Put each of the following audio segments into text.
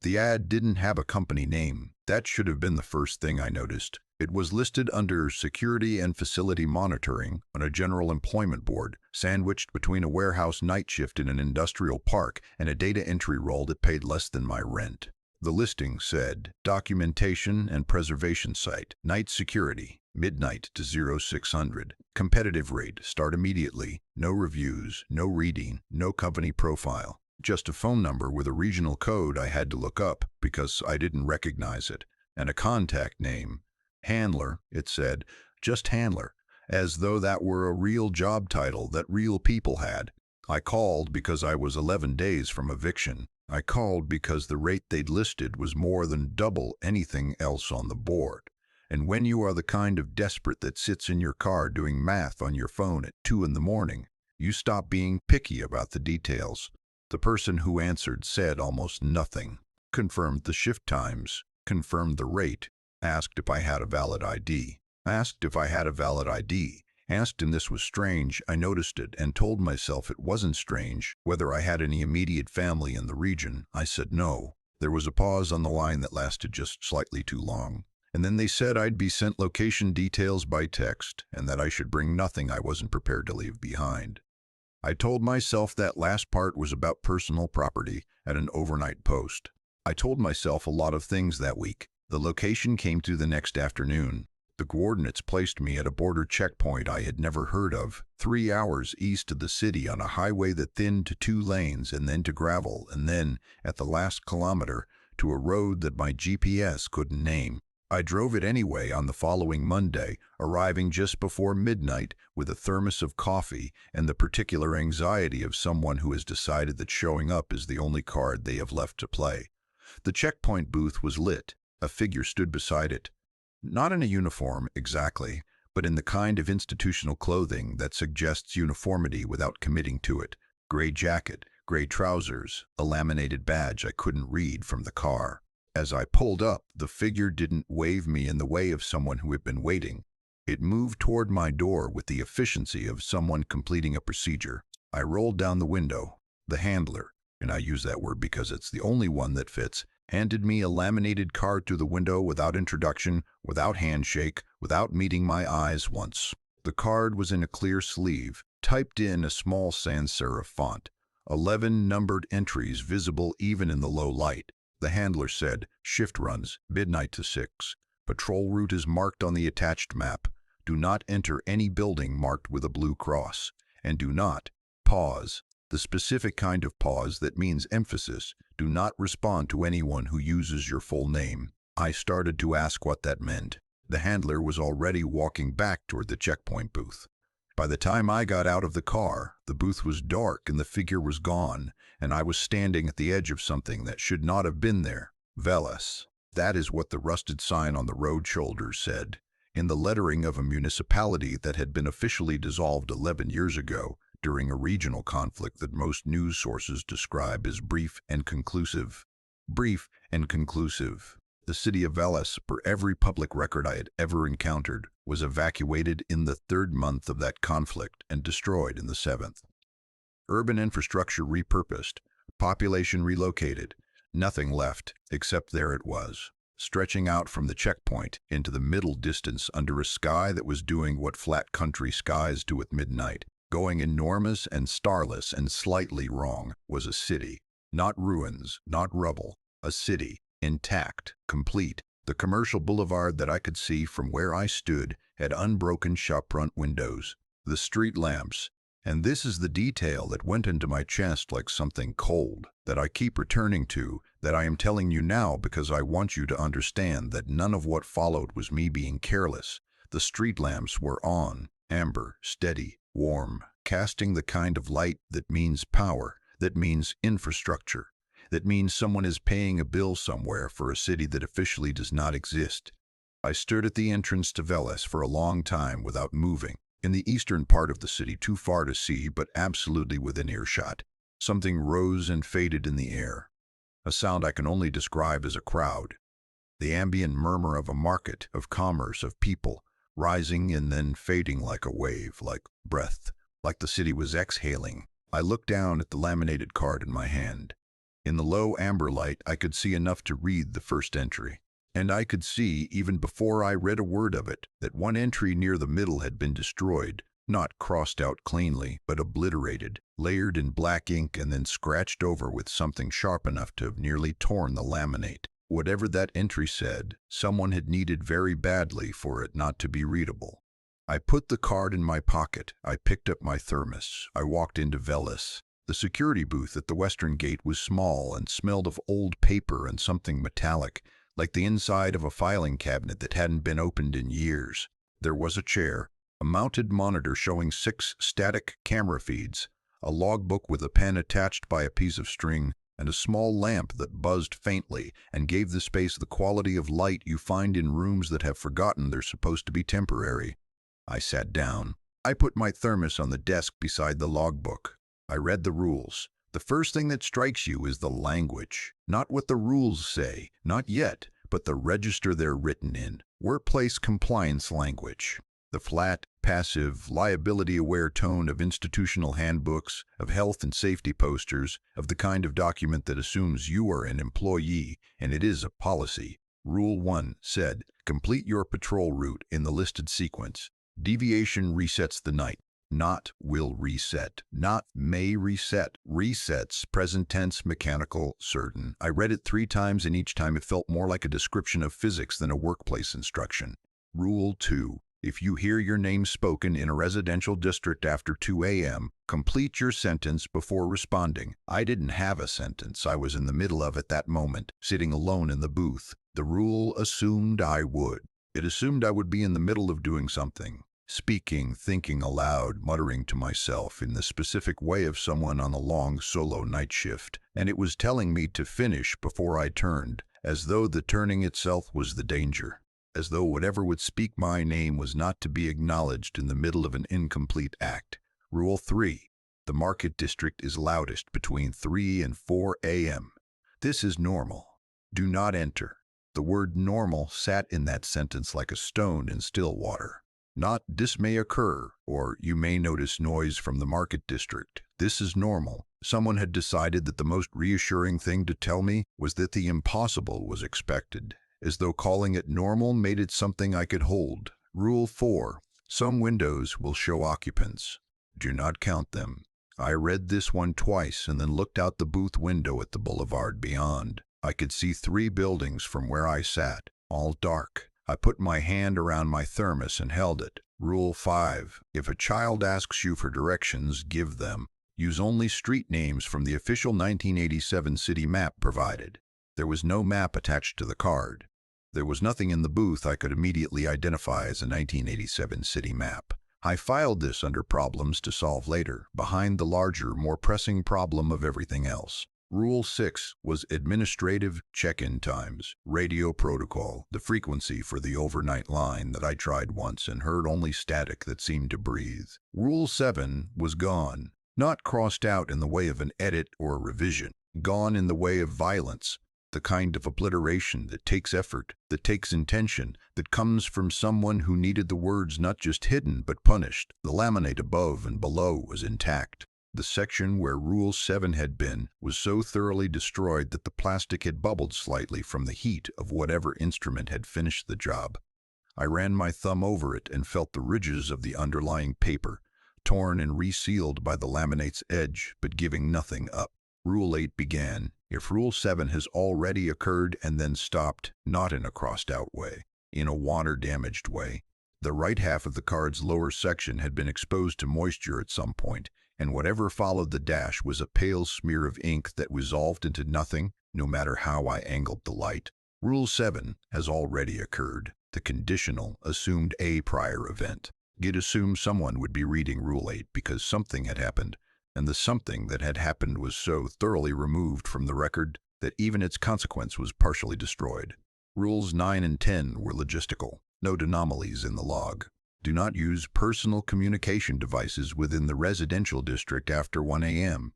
The ad didn't have a company name. That should have been the first thing I noticed. It was listed under Security and Facility Monitoring on a general employment board, sandwiched between a warehouse night shift in an industrial park and a data entry role that paid less than my rent. The listing said, Documentation and Preservation Site, Night Security, midnight to 0600. Competitive rate, start immediately. No reviews, no reading, no company profile. Just a phone number with a regional code I had to look up because I didn't recognize it, and a contact name. Handler, it said, just handler, as though that were a real job title that real people had. I called because I was 11 days from eviction. I called because the rate they'd listed was more than double anything else on the board. And when you are the kind of desperate that sits in your car doing math on your phone at 2 in the morning, you stop being picky about the details. The person who answered said almost nothing, confirmed the shift times, confirmed the rate, asked if I had a valid ID, asked, and this was strange. I noticed it and told myself it wasn't strange, whether I had any immediate family in the region. I said no. There was a pause on the line that lasted just slightly too long. And then they said I'd be sent location details by text and that I should bring nothing I wasn't prepared to leave behind. I told myself that last part was about personal property at an overnight post. I told myself a lot of things that week. The location came through the next afternoon. The coordinates placed me at a border checkpoint I had never heard of, 3 hours east of the city on a highway that thinned to 2 lanes and then to gravel, and then, at the last kilometer, to a road that my GPS couldn't name. I drove it anyway on the following Monday, arriving just before midnight with a thermos of coffee and the particular anxiety of someone who has decided that showing up is the only card they have left to play. The checkpoint booth was lit. A figure stood beside it. Not in a uniform, exactly, but in the kind of institutional clothing that suggests uniformity without committing to it. Gray jacket, gray trousers, a laminated badge I couldn't read from the car. As I pulled up, the figure didn't wave me in the way of someone who had been waiting. It moved toward my door with the efficiency of someone completing a procedure. I rolled down the window. The handler, and I use that word because it's the only one that fits, handed me a laminated card through the window without introduction, without handshake, without meeting my eyes once. The card was in a clear sleeve, typed in a small sans serif font, 11 numbered entries visible even in the low light. The handler said, shift runs, midnight to 6. Patrol route is marked on the attached map. Do not enter any building marked with a blue cross. And do not pause. The specific kind of pause that means emphasis. Do not respond to anyone who uses your full name. I started to ask what that meant. The handler was already walking back toward the checkpoint booth. By the time I got out of the car, the booth was dark and the figure was gone, and I was standing at the edge of something that should not have been there. Veles. That is what the rusted sign on the road shoulder said, in the lettering of a municipality that had been officially dissolved 11 years ago during a regional conflict that most news sources describe as brief and conclusive. Brief and conclusive. The city of Veles, per every public record I had ever encountered, was evacuated in the 3rd month of that conflict and destroyed in the 7th. Urban infrastructure repurposed, population relocated, nothing left except there it was, stretching out from the checkpoint into the middle distance under a sky that was doing what flat country skies do at midnight. Going enormous and starless and slightly wrong was a city. Not ruins, not rubble, a city. Intact, complete. The commercial boulevard that I could see from where I stood had unbroken shopfront windows. The street lamps. And this is the detail that went into my chest like something cold, that I keep returning to, that I am telling you now because I want you to understand that none of what followed was me being careless. The street lamps were on, amber, steady, warm, casting the kind of light that means power, that means infrastructure. That means someone is paying a bill somewhere for a city that officially does not exist. I stood at the entrance to Veles for a long time without moving, in the eastern part of the city, too far to see but absolutely within earshot. Something rose and faded in the air. A sound I can only describe as a crowd. The ambient murmur of a market, of commerce, of people, rising and then fading like a wave, like breath, like the city was exhaling. I looked down at the laminated card in my hand. In the low amber light, I could see enough to read the first entry. And I could see, even before I read a word of it, that one entry near the middle had been destroyed, not crossed out cleanly, but obliterated, layered in black ink and then scratched over with something sharp enough to have nearly torn the laminate. Whatever that entry said, someone had needed very badly for it not to be readable. I put the card in my pocket. I picked up my thermos. I walked into Velis. The security booth at the western gate was small and smelled of old paper and something metallic, like the inside of a filing cabinet that hadn't been opened in years. There was a chair, a mounted monitor showing 6 static camera feeds, a logbook with a pen attached by a piece of string, and a small lamp that buzzed faintly and gave the space the quality of light you find in rooms that have forgotten they're supposed to be temporary. I sat down. I put my thermos on the desk beside the logbook. I read the rules. The first thing that strikes you is the language. Not what the rules say, not yet, but the register they're written in. Workplace compliance language. The flat, passive, liability-aware tone of institutional handbooks, of health and safety posters, of the kind of document that assumes you are an employee, and it is a policy. Rule 1 said, complete your patrol route in the listed sequence. Deviation resets the night. Not will reset. Not may reset. Resets, present tense, mechanical, certain. I read it 3 times and each time it felt more like a description of physics than a workplace instruction. Rule 2. If you hear your name spoken in a residential district after 2 a.m., complete your sentence before responding. I didn't have a sentence. I was in the middle of it that moment, sitting alone in the booth. The rule assumed I would. It assumed I would be in the middle of doing something. Speaking, thinking aloud, muttering to myself in the specific way of someone on a long solo night shift, and it was telling me to finish before I turned, as though the turning itself was the danger, as though whatever would speak my name was not to be acknowledged in the middle of an incomplete act. Rule 3. The market district is loudest between 3 and 4 a.m. This is normal. Do not enter. The word normal sat in that sentence like a stone in still water. Not this may occur, or you may notice noise from the market district. This is normal. Someone had decided that the most reassuring thing to tell me was that the impossible was expected, as though calling it normal made it something I could hold. Rule 4. Some windows will show occupants. Do not count them. I read this one twice and then looked out the booth window at the boulevard beyond. I could see 3 buildings from where I sat, all dark. I put my hand around my thermos and held it. Rule 5. If a child asks you for directions, give them. Use only street names from the official 1987 city map provided. There was no map attached to the card. There was nothing in the booth I could immediately identify as a 1987 city map. I filed this under problems to solve later, behind the larger, more pressing problem of everything else. Rule 6 was administrative check-in times, radio protocol, the frequency for the overnight line that I tried once and heard only static that seemed to breathe. Rule 7 was gone, not crossed out in the way of an edit or a revision, gone in the way of violence, the kind of obliteration that takes effort, that takes intention, that comes from someone who needed the words not just hidden but punished. The laminate above and below was intact. The section where Rule 7 had been was so thoroughly destroyed that the plastic had bubbled slightly from the heat of whatever instrument had finished the job. I ran my thumb over it and felt the ridges of the underlying paper, torn and resealed by the laminate's edge, but giving nothing up. Rule 8 began. If Rule 7 has already occurred and then stopped, not in a crossed-out way, in a water-damaged way. The right half of the card's lower section had been exposed to moisture at some point, and whatever followed the dash was a pale smear of ink that resolved into nothing, no matter how I angled the light. Rule 7 has already occurred. The conditional assumed a prior event. It assumed someone would be reading Rule 8 because something had happened, and the something that had happened was so thoroughly removed from the record that even its consequence was partially destroyed. Rules 9 and 10 were logistical. Note anomalies in the log. Do not use personal communication devices within the residential district after 1 a.m.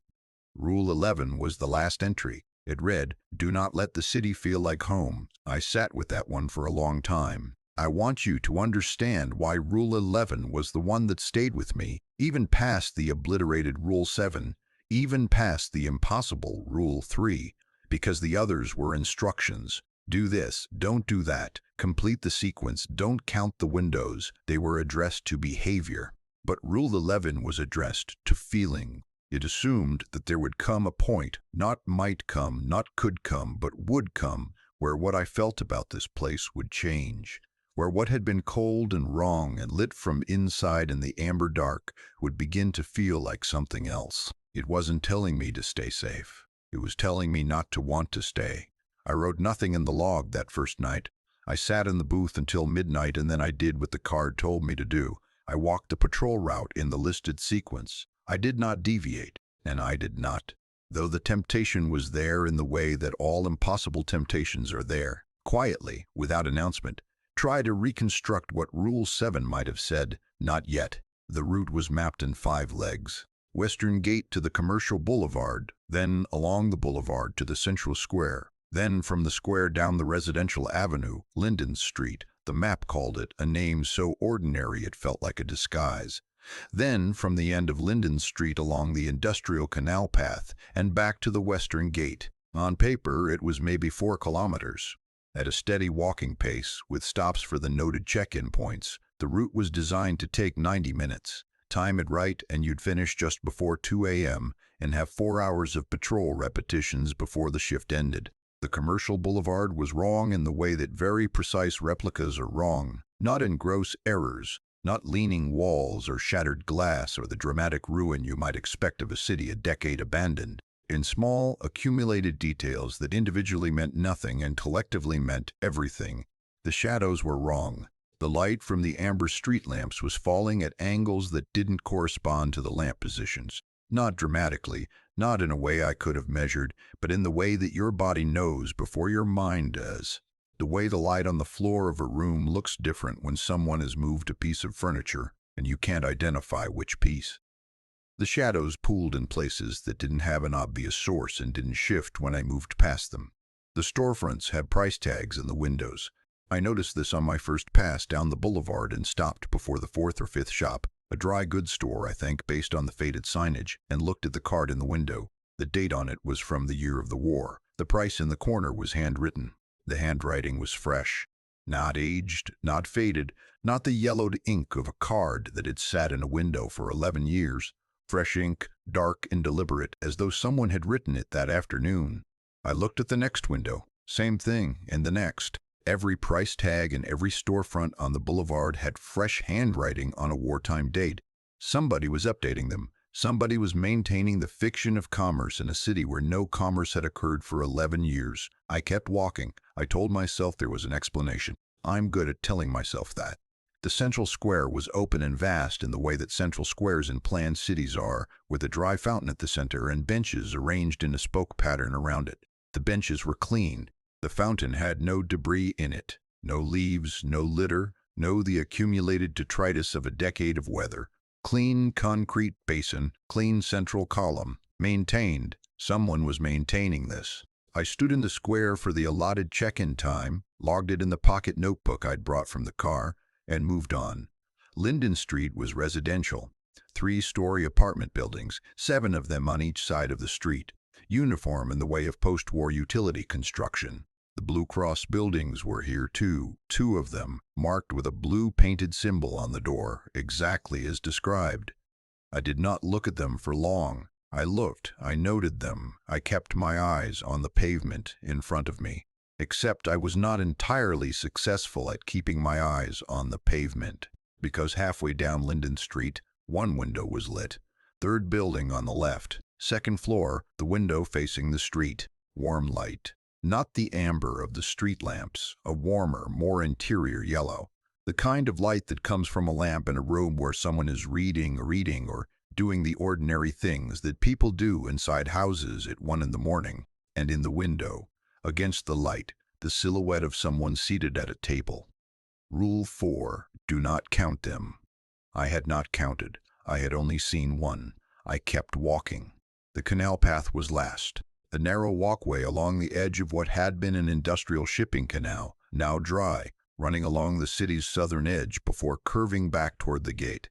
Rule 11 was the last entry. It read, do not let the city feel like home. I sat with that one for a long time. I want you to understand why Rule 11 was the one that stayed with me, even past the obliterated Rule 7. even past the impossible Rule 3, because the others were instructions. Do this, don't do that, complete the sequence, don't count the windows. They were addressed to behavior. But Rule 11 was addressed to feeling. It assumed that there would come a point, not might come, not could come, but would come, where what I felt about this place would change, where what had been cold and wrong and lit from inside in the amber dark would begin to feel like something else. It wasn't telling me to stay safe. It was telling me not to want to stay. I wrote nothing in the log that first night. I sat in the booth until midnight, and then I did what the card told me to do. I walked the patrol route in the listed sequence. I did not deviate, and I did not. Though the temptation was there in the way that all impossible temptations are there, quietly, without announcement, try to reconstruct what Rule 7 might have said. Not yet. The route was mapped in 5 legs. Western Gate to the Commercial Boulevard, then along the boulevard to the Central Square, then from the square down the Residential Avenue, Linden Street. The map called it a name so ordinary it felt like a disguise. Then from the end of Linden Street along the Industrial Canal Path and back to the Western Gate. On paper, it was maybe 4 kilometers. At a steady walking pace, with stops for the noted check-in points, the route was designed to take 90 minutes. Time it right and you'd finish just before 2 a.m. and have 4 hours of patrol repetitions before the shift ended. The Commercial Boulevard was wrong in the way that very precise replicas are wrong, not in gross errors, not leaning walls or shattered glass or the dramatic ruin you might expect of a city a decade abandoned. In small, accumulated details that individually meant nothing and collectively meant everything. The shadows were wrong. The light from the amber street lamps was falling at angles that didn't correspond to the lamp positions. Not dramatically, not in a way I could have measured, but in the way that your body knows before your mind does. The way the light on the floor of a room looks different when someone has moved a piece of furniture and you can't identify which piece. The shadows pooled in places that didn't have an obvious source and didn't shift when I moved past them. The storefronts had price tags in the windows. I noticed this on my first pass down the boulevard and stopped before the 4th or 5th shop, a dry goods store, I think, based on the faded signage, and looked at the card in the window. The date on it was from the year of the war. The price in the corner was handwritten. The handwriting was fresh. Not aged, not faded, not the yellowed ink of a card that had sat in a window for 11 years. Fresh ink, dark and deliberate, as though someone had written it that afternoon. I looked at the next window. Same thing, and the next. Every price tag and every storefront on the boulevard had fresh handwriting on a wartime date. Somebody was updating them. Somebody was maintaining the fiction of commerce in a city where no commerce had occurred for 11 years. I kept walking. I told myself there was an explanation. I'm good at telling myself that. The Central Square was open and vast in the way that central squares in planned cities are, with a dry fountain at the center and benches arranged in a spoke pattern around it. The benches were clean. The fountain had no debris in it, no leaves, no litter, no the accumulated detritus of a decade of weather. Clean concrete basin, clean central column, maintained. Someone was maintaining this. I stood in the square for the allotted check-in time, logged it in the pocket notebook I'd brought from the car, and moved on. Linden Street was residential. 3-story apartment buildings, 7 of them on each side of the street. Uniform in the way of post-war utility construction. The Blue Cross buildings were here too, 2 of them, marked with a blue painted symbol on the door, exactly as described. I did not look at them for long. I looked, I noted them, I kept my eyes on the pavement in front of me. Except I was not entirely successful at keeping my eyes on the pavement, because halfway down Linden Street, 1 window was lit. 3rd building on the left. 2nd floor, the window facing the street. Warm light. Not the amber of the street lamps, a warmer, more interior yellow. The kind of light that comes from a lamp in a room where someone is reading or doing the ordinary things that people do inside houses at 1 in the morning. And in the window, against the light, the silhouette of someone seated at a table. Rule 4. Do not count them. I had not counted. I had only seen 1. I kept walking. The canal path was last. A narrow walkway along the edge of what had been an industrial shipping canal, now dry, running along the city's southern edge before curving back toward the gate.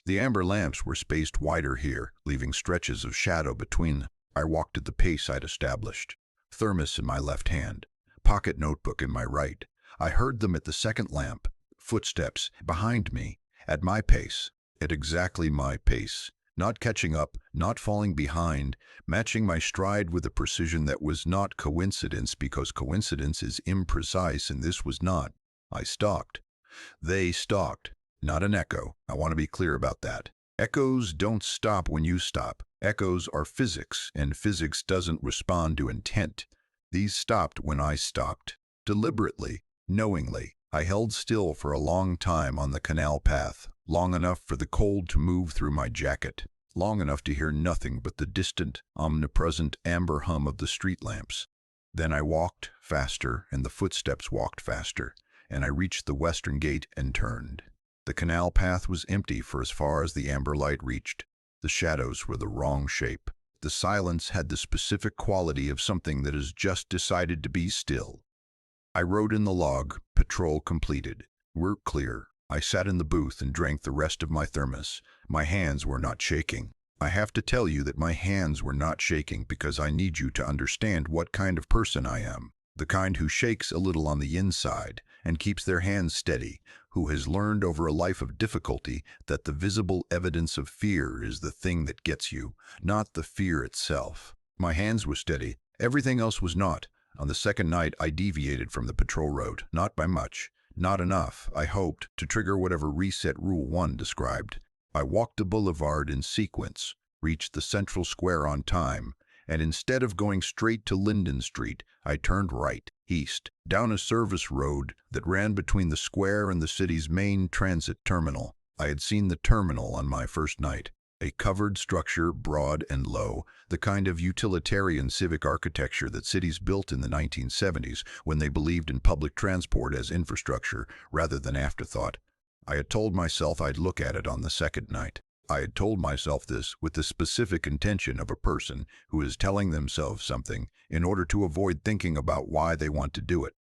The amber lamps were spaced wider here, leaving stretches of shadow between. I walked at the pace I'd established. Thermos in my left hand, pocket notebook in my right. I heard them at the second lamp, footsteps behind me, at my pace, at exactly my pace. Not catching up, not falling behind, matching my stride with a precision that was not coincidence, because coincidence is imprecise and this was not. I stalked. They stalked. Not an echo. I want to be clear about that. Echoes don't stop when you stop. Echoes are physics, and physics doesn't respond to intent. These stopped when I stopped. Deliberately, knowingly. I held still for a long time on the canal path, long enough for the cold to move through my jacket, long enough to hear nothing but the distant, omnipresent amber hum of the street lamps. Then I walked faster, and the footsteps walked faster, and I reached the western gate and turned. The canal path was empty for as far as the amber light reached. The shadows were the wrong shape. The silence had the specific quality of something that has just decided to be still. I wrote in the log, patrol completed. We're clear. I sat in the booth and drank the rest of my thermos. My hands were not shaking. I have to tell you that my hands were not shaking because I need you to understand what kind of person I am. The kind who shakes a little on the inside and keeps their hands steady, who has learned over a life of difficulty that the visible evidence of fear is the thing that gets you, not the fear itself. My hands were steady. Everything else was not. On the second night, I deviated from the patrol route, not by much, not enough, I hoped, to trigger whatever reset Rule 1 described. I walked the boulevard in sequence, reached the central square on time, and instead of going straight to Linden Street, I turned right, east, down a service road that ran between the square and the city's main transit terminal. I had seen the terminal on my first night. A covered structure, broad and low, the kind of utilitarian civic architecture that cities built in the 1970s when they believed in public transport as infrastructure rather than afterthought. I had told myself I'd look at it on the second night. I had told myself this with the specific intention of a person who is telling themselves something in order to avoid thinking about why they want to do it.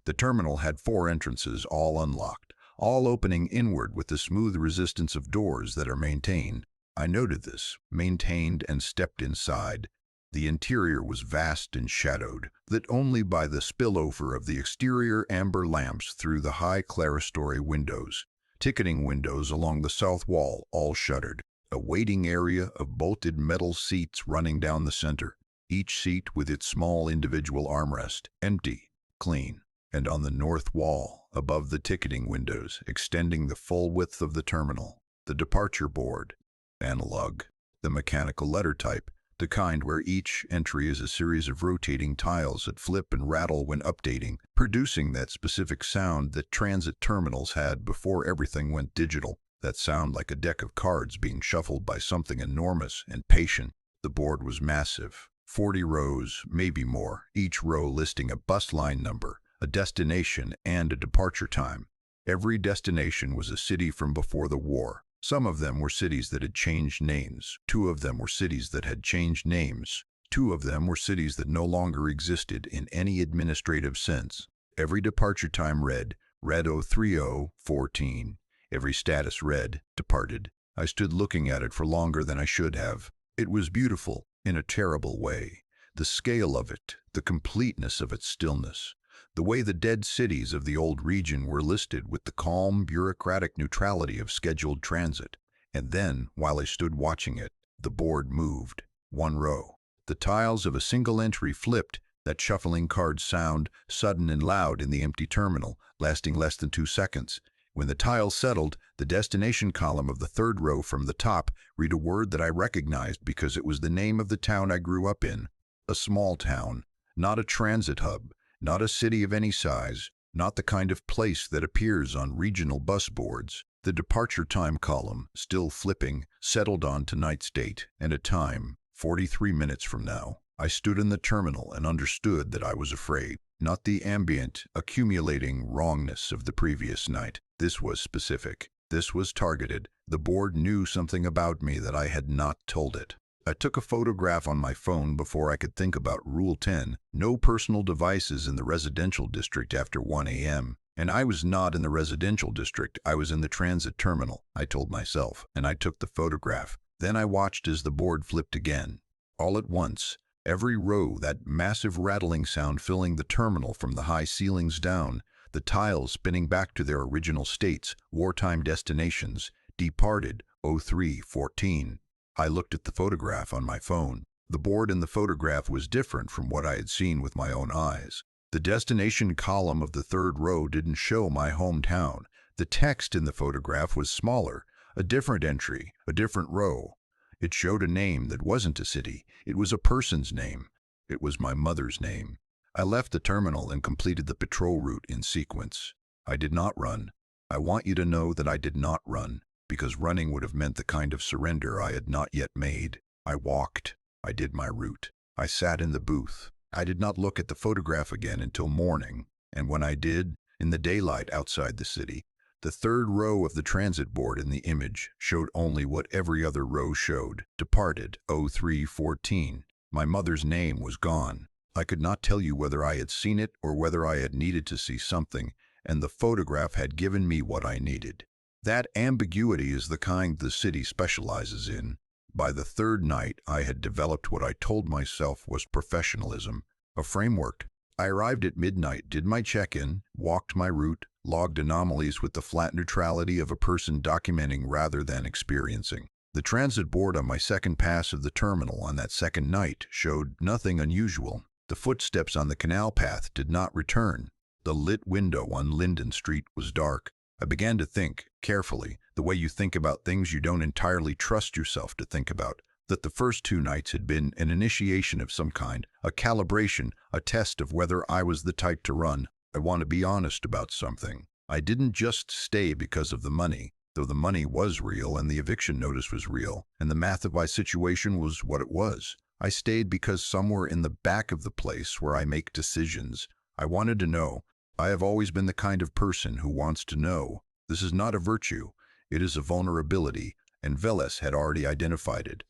The terminal had 4 entrances, all unlocked, all opening inward with the smooth resistance of doors that are maintained. I noted this, maintained, and stepped inside. The interior was vast and shadowed, lit only by the spillover of the exterior amber lamps through the high clerestory windows. Ticketing windows along the south wall, all shuttered. A waiting area of bolted metal seats running down the center, each seat with its small individual armrest, empty, clean. And on the north wall, above the ticketing windows, extending the full width of the terminal, the departure board. Analog, the mechanical letter type, the kind where each entry is a series of rotating tiles that flip and rattle when updating, producing that specific sound that transit terminals had before everything went digital, that sound like a deck of cards being shuffled by something enormous and patient. The board was massive, 40 rows, maybe more, each row listing a bus line number, a destination, and a departure time. Every destination was a city from before the war. Some of them were cities that had changed names. 2 of them were cities that had changed names. 2 of them were cities that no longer existed in any administrative sense. Every departure time read 03014. Every status read, departed. I stood looking at it for longer than I should have. It was beautiful, in a terrible way. The scale of it, the completeness of its stillness. The way the dead cities of the old region were listed with the calm, bureaucratic neutrality of scheduled transit. And then, while I stood watching it, the board moved. 1 row. The tiles of a single entry flipped, that shuffling card sound, sudden and loud in the empty terminal, lasting less than 2 seconds. When the tile settled, the destination column of the 3rd row from the top read a word that I recognized because it was the name of the town I grew up in. A small town, not a transit hub. Not a city of any size, not the kind of place that appears on regional bus boards. The departure time column, still flipping, settled on tonight's date and a time, 43 minutes from now. I stood in the terminal and understood that I was afraid. Not the ambient, accumulating wrongness of the previous night. This was specific. This was targeted. The board knew something about me that I had not told it. I took a photograph on my phone before I could think about Rule 10, no personal devices in the residential district after 1 a.m. And I was not in the residential district, I was in the transit terminal, I told myself, and I took the photograph. Then I watched as the board flipped again. All at once, every row, that massive rattling sound filling the terminal from the high ceilings down, the tiles spinning back to their original states, wartime destinations, departed 0314. I looked at the photograph on my phone. The board in the photograph was different from what I had seen with my own eyes. The destination column of the third row didn't show my hometown. The text in the photograph was smaller, a different entry, a different row. It showed a name that wasn't a city. It was a person's name. It was my mother's name. I left the terminal and completed the patrol route in sequence. I did not run. I want you to know that I did not run, because running would have meant the kind of surrender I had not yet made. I walked. I did my route. I sat in the booth. I did not look at the photograph again until morning, and when I did, in the daylight outside the city, the third row of the transit board in the image showed only what every other row showed: departed 0314. My mother's name was gone. I could not tell you whether I had seen it or whether I had needed to see something, and the photograph had given me what I needed. That ambiguity is the kind the city specializes in. By the third night, I had developed what I told myself was professionalism, a framework. I arrived at midnight, did my check-in, walked my route, logged anomalies with the flat neutrality of a person documenting rather than experiencing. The transit board on my second pass of the terminal on that second night showed nothing unusual. The footsteps on the canal path did not return. The lit window on Linden Street was dark. I began to think, carefully, the way you think about things you don't entirely trust yourself to think about, that the first 2 nights had been an initiation of some kind, a calibration, a test of whether I was the type to run. I want to be honest about something. I didn't just stay because of the money, though the money was real and the eviction notice was real, and the math of my situation was what it was. I stayed because somewhere in the back of the place where I make decisions, I wanted to know. I have always been the kind of person who wants to know. This is not a virtue. It is a vulnerability, and Veles had already identified it.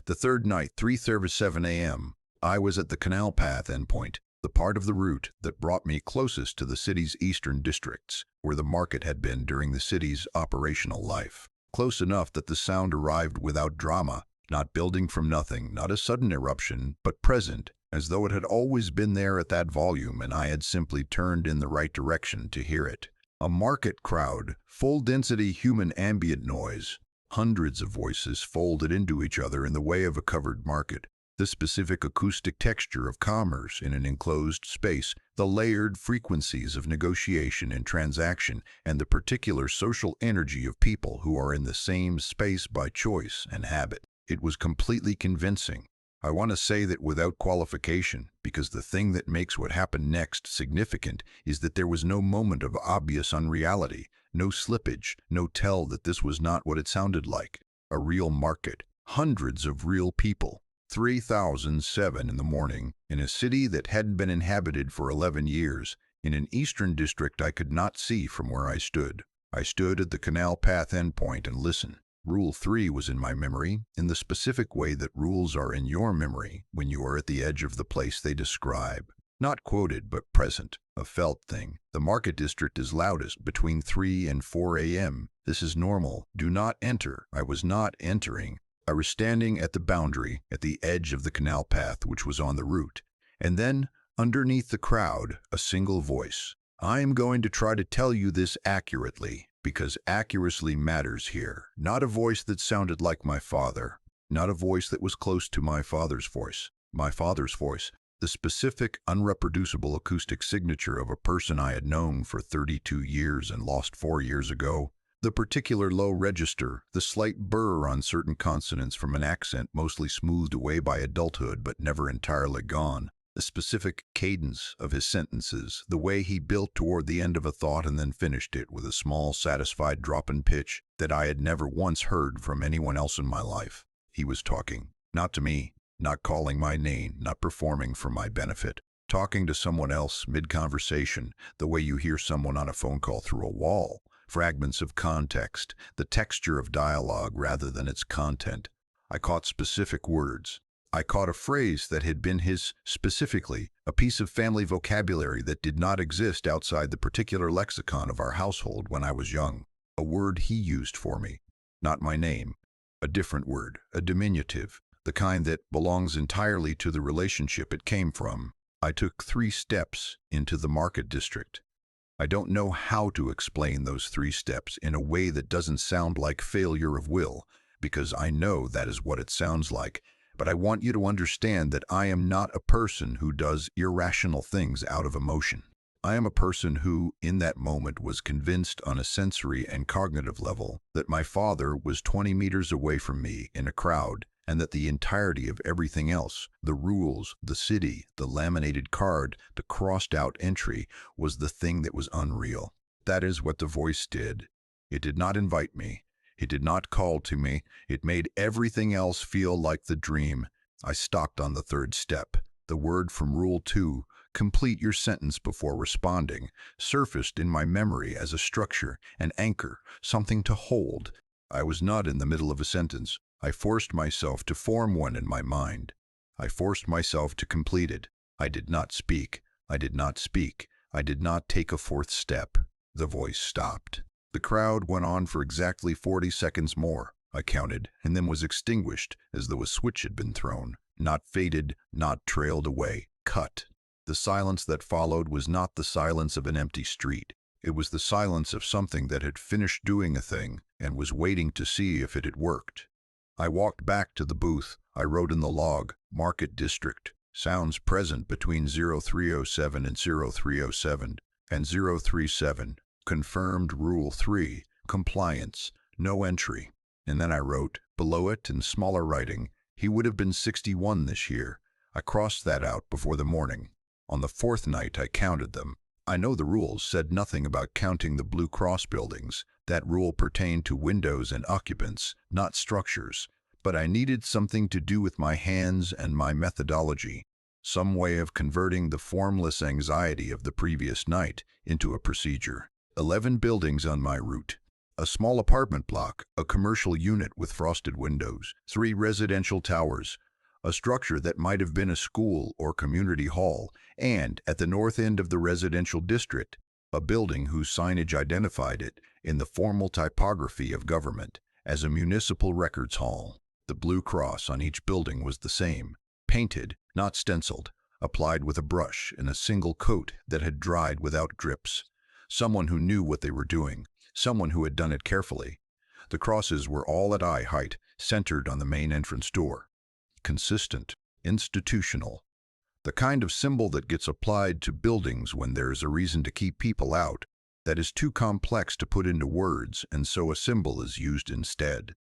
The third night, 3:37 a.m., I was at the canal path endpoint, the part of the route that brought me closest to the city's eastern districts, where the market had been during the city's operational life. Close enough that the sound arrived without drama, not building from nothing, not a sudden eruption, but present, as though it had always been there at that volume and I had simply turned in the right direction to hear it. A market crowd, full-density human ambient noise, hundreds of voices folded into each other in the way of a covered market, the specific acoustic texture of commerce in an enclosed space, the layered frequencies of negotiation and transaction, and the particular social energy of people who are in the same space by choice and habit. It was completely convincing. I want to say that without qualification, because the thing that makes what happened next significant is that there was no moment of obvious unreality, no slippage, no tell that this was not what it sounded like. A real market, hundreds of real people. 3007 in the morning, in a city that hadn't been inhabited for 11 years, in an eastern district I could not see from where I stood. I stood at the canal path endpoint and listened. Rule 3 was in my memory, in the specific way that rules are in your memory when you are at the edge of the place they describe. Not quoted, but present, a felt thing. The market district is loudest between 3 and 4 a.m. This is normal. Do not enter. I was not entering. I was standing at the boundary, at the edge of the canal path which was on the route. And then, underneath the crowd, a single voice. I am going to try to tell you this accurately, because accuracy matters here. Not a voice that sounded like my father. Not a voice that was close to my father's voice. My father's voice. The specific, unreproducible acoustic signature of a person I had known for 32 years and lost 4 years ago. The particular low register, the slight burr on certain consonants from an accent mostly smoothed away by adulthood but never entirely gone. The specific cadence of his sentences, the way he built toward the end of a thought and then finished it with a small, satisfied drop in pitch that I had never once heard from anyone else in my life. He was talking, not to me, not calling my name, not performing for my benefit. Talking to someone else mid-conversation, the way you hear someone on a phone call through a wall. Fragments of context, the texture of dialogue rather than its content. I caught specific words. I caught a phrase that had been his specifically, a piece of family vocabulary that did not exist outside the particular lexicon of our household when I was young. A word he used for me, not my name. A different word, a diminutive, the kind that belongs entirely to the relationship it came from. I took 3 steps into the market district. I don't know how to explain those 3 steps in a way that doesn't sound like failure of will, because I know that is what it sounds like. But I want you to understand that I am not a person who does irrational things out of emotion. I am a person who, in that moment, was convinced on a sensory and cognitive level that my father was 20 meters away from me in a crowd, and that the entirety of everything else, the rules, the city, the laminated card, the crossed-out entry, was the thing that was unreal. That is what the voice did. It did not invite me. It did not call to me. It made everything else feel like the dream. I stopped on the 3rd step. The word from Rule 2, complete your sentence before responding, surfaced in my memory as a structure, an anchor, something to hold. I was not in the middle of a sentence. I forced myself to form one in my mind. I forced myself to complete it. I did not speak. I did not speak. I did not take a 4th step. The voice stopped. The crowd went on for exactly 40 seconds more, I counted, and then was extinguished as though a switch had been thrown. Not faded, not trailed away, cut. The silence that followed was not the silence of an empty street. It was the silence of something that had finished doing a thing and was waiting to see if it had worked. I walked back to the booth. I wrote in the log, Market District. Sounds present between 0307 and 0307 and 037. Confirmed Rule 3, compliance, no entry. And then I wrote, below it in smaller writing, he would have been 61 this year. I crossed that out before the morning. On the 4th night I counted them. I know the rules said nothing about counting the Blue Cross buildings. That rule pertained to windows and occupants, not structures. But I needed something to do with my hands and my methodology. Some way of converting the formless anxiety of the previous night into a procedure. 11 buildings on my route. A small apartment block, a commercial unit with frosted windows, 3 residential towers, a structure that might have been a school or community hall, and, at the north end of the residential district, a building whose signage identified it, in the formal typography of government, as a municipal records hall. The blue cross on each building was the same, painted, not stenciled, applied with a brush in a single coat that had dried without drips. Someone who knew what they were doing, someone who had done it carefully. The crosses were all at eye height, centered on the main entrance door. Consistent, institutional. The kind of symbol that gets applied to buildings when there's a reason to keep people out, that is too complex to put into words, and so a symbol is used instead.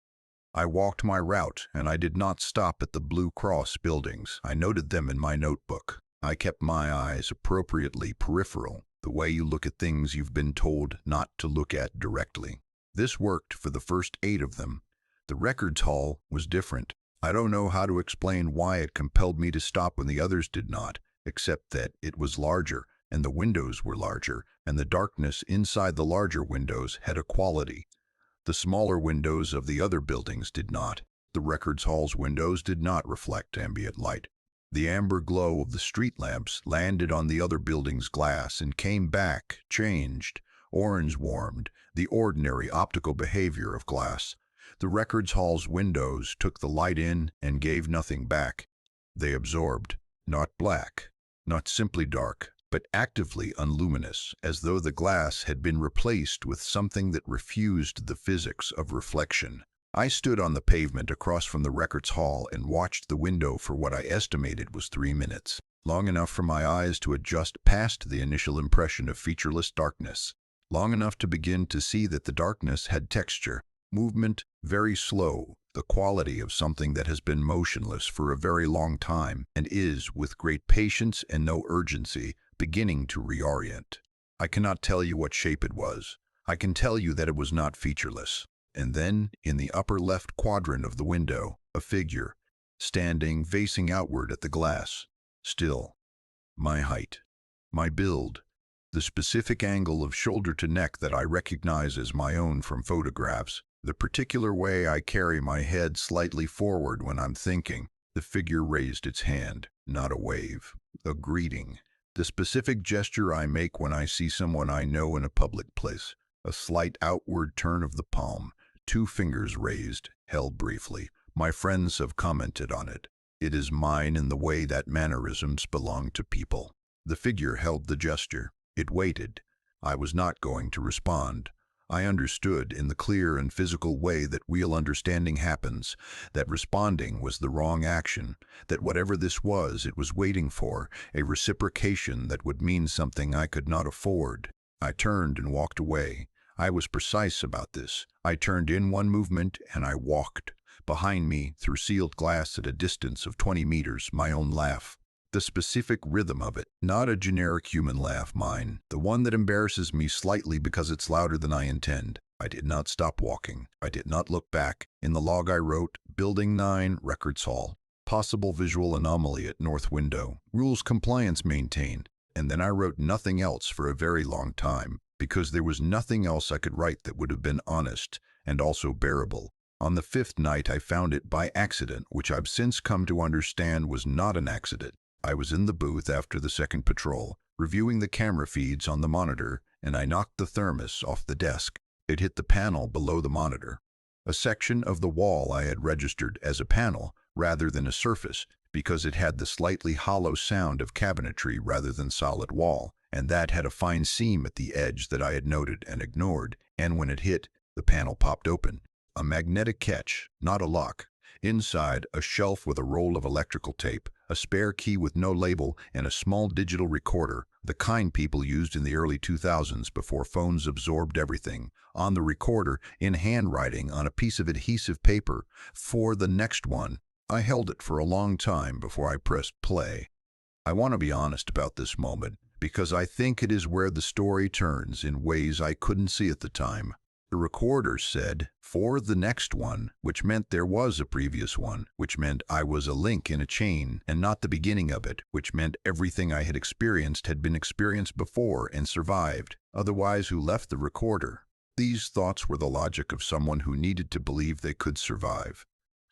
I walked my route, and I did not stop at the Blue Cross buildings. I noted them in my notebook. I kept my eyes appropriately peripheral, the way you look at things you've been told not to look at directly. This worked for the first 8 of them. The records hall was different. I don't know how to explain why it compelled me to stop when the others did not, except that it was larger, and the windows were larger, and the darkness inside the larger windows had a quality. The smaller windows of the other buildings did not. The records hall's windows did not reflect ambient light. The amber glow of the street lamps landed on the other building's glass and came back, changed. Orange warmed, the ordinary optical behavior of glass. The records hall's windows took the light in and gave nothing back. They absorbed, not black, not simply dark, but actively unluminous, as though the glass had been replaced with something that refused the physics of reflection. I stood on the pavement across from the records hall and watched the window for what I estimated was 3 minutes, long enough for my eyes to adjust past the initial impression of featureless darkness, long enough to begin to see that the darkness had texture, movement, very slow, the quality of something that has been motionless for a very long time and is, with great patience and no urgency, beginning to reorient. I cannot tell you what shape it was. I can tell you that it was not featureless. And then, in the upper left quadrant of the window, a figure, standing, facing outward at the glass, still. My height, my build, the specific angle of shoulder to neck that I recognize as my own from photographs, the particular way I carry my head slightly forward when I'm thinking, The figure raised its hand, not a wave, a greeting. The specific gesture I make when I see someone I know in a public place. A slight outward turn of the palm, 2 fingers raised, held briefly. My friends have commented on it. It is mine in the way that mannerisms belong to people. The figure held the gesture. It waited. I was not going to respond. I understood in the clear and physical way that real understanding happens, that responding was the wrong action, that whatever this was, it was waiting for, a reciprocation that would mean something I could not afford. I turned and walked away. I was precise about this. I turned in one movement and I walked. Behind me, through sealed glass at a distance of 20 meters, my own laugh. The specific rhythm of it, not a generic human laugh, mine, the one that embarrasses me slightly because it's louder than I intend. I did not stop walking. I did not look back. In the log I wrote, Building 9, Records Hall. Possible visual anomaly at north window. Rules compliance maintained. And then I wrote nothing else for a very long time, because there was nothing else I could write that would have been honest and also bearable. On the 5th night I found it by accident, which I've since come to understand was not an accident. I was in the booth after the second patrol, reviewing the camera feeds on the monitor, and I knocked the thermos off the desk. It hit the panel below the monitor. A section of the wall I had registered as a panel rather than a surface, because it had the slightly hollow sound of cabinetry rather than solid wall, and that had a fine seam at the edge that I had noted and ignored, and when it hit, the panel popped open. A magnetic catch, not a lock. Inside, a shelf with a roll of electrical tape, a spare key with no label, and a small digital recorder, the kind people used in the early 2000s before phones absorbed everything. On the recorder, in handwriting on a piece of adhesive paper, for the next one. I held it for a long time before I pressed play. I want to be honest about this moment, because I think it is where the story turns in ways I couldn't see at the time. The recorder said, for the next one, which meant there was a previous one, which meant I was a link in a chain and not the beginning of it, which meant everything I had experienced had been experienced before and survived. Otherwise, who left the recorder? These thoughts were the logic of someone who needed to believe they could survive.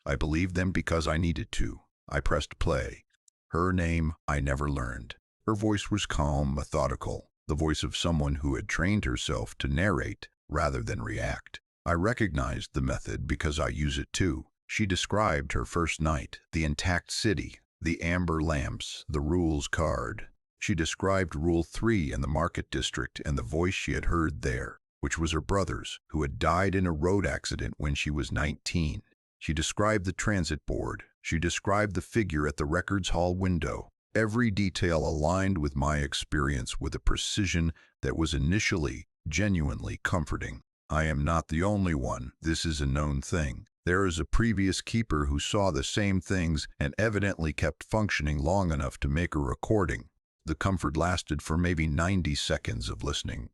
I believed them because I needed to. I pressed play. Her name I never learned. Her voice was calm, methodical, the voice of someone who had trained herself to narrate rather than react. I recognized the method because I use it too. She described her first night, the intact city, the amber lamps, the rules card. She described Rule 3 in the market district and the voice she had heard there, which was her brother's, who had died in a road accident when she was 19. She described the transit board. She described the figure at the records hall window. Every detail aligned with my experience with a precision that was initially genuinely comforting. I am not the only one. This is a known thing. There is a previous keeper who saw the same things and evidently kept functioning long enough to make a recording. The comfort lasted for maybe 90 seconds of listening.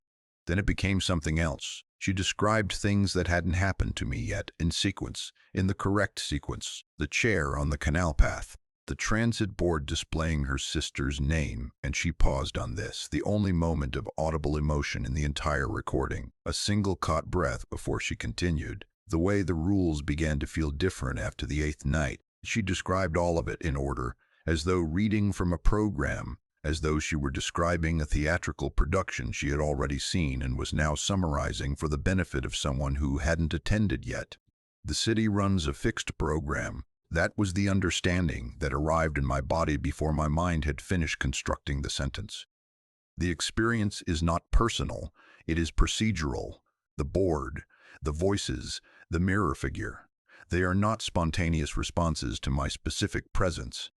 Then it became something else. She described things that hadn't happened to me yet, in sequence, in the correct sequence. The chair on the canal path, the transit board displaying her sister's name, and she paused on this, the only moment of audible emotion in the entire recording, a single caught breath before she continued. The way the rules began to feel different after the 8th night. She described all of it in order, as though reading from a program, as though she were describing a theatrical production she had already seen and was now summarizing for the benefit of someone who hadn't attended yet. The city runs a fixed program. That was the understanding that arrived in my body before my mind had finished constructing the sentence. The experience is not personal, it is procedural. The board, the voices, the mirror figure. They are not spontaneous responses to my specific presence.